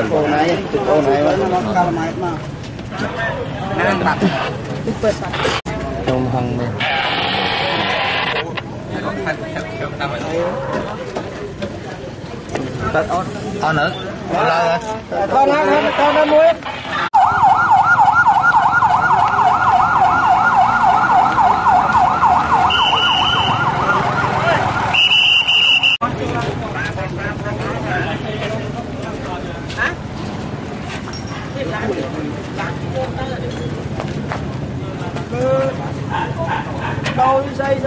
cô này nó cao máy mà trong hằng này tắt on nữa con muối đôi dây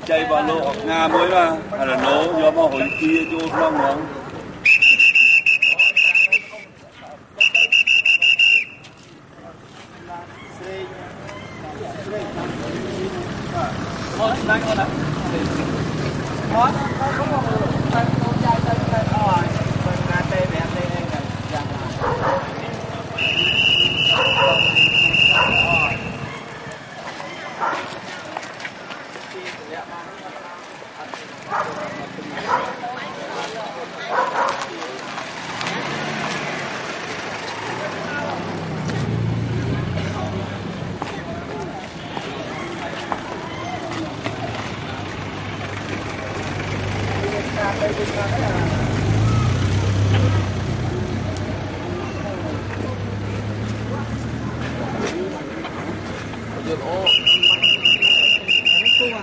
chay vào lỗ Nga mới mà hay là nấu do mà hồi kia cho long nó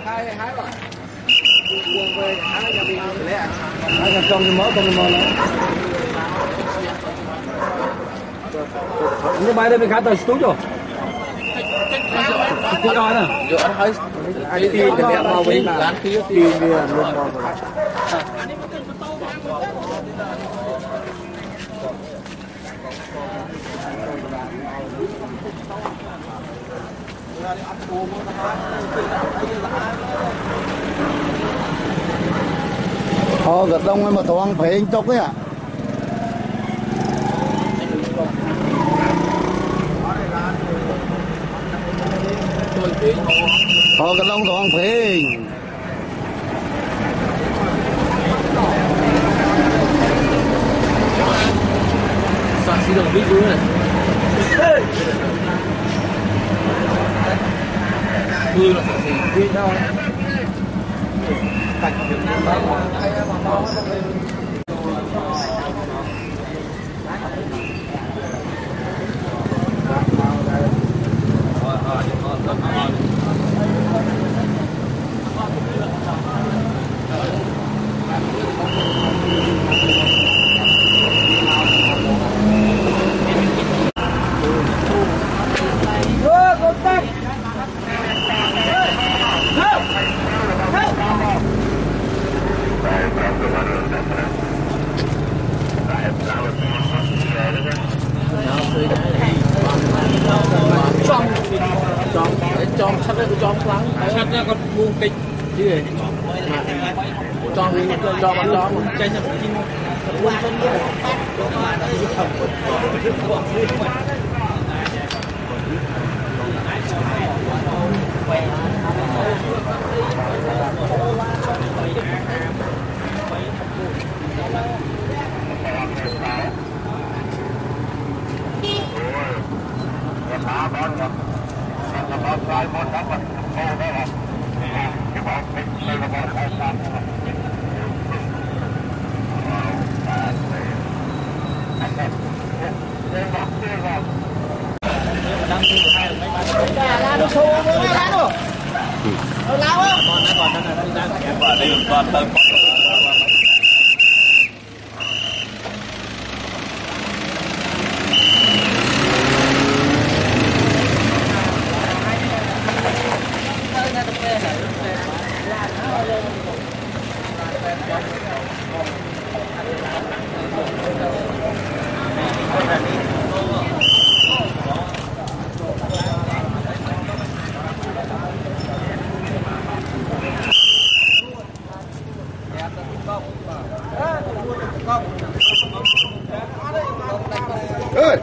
hái rồi buông về hái ra đi lẽ hái trong cái mỡ nữa cái bài đây mình khá tới túi rồi cái đó nè giờ ăn hơi ai tiền thì mẹ mau với bán kia tiền đi luôn mau gật đông mà thoáng phải anh tốc ấy à gật đông thoáng phải sao xí đồng biết luôn này mưa là đi đâu trong sắp đây trong lắng sắp ra con buông kịch chứ gì cho bắn gió mà tranh nhập chim quân chân đấy ơi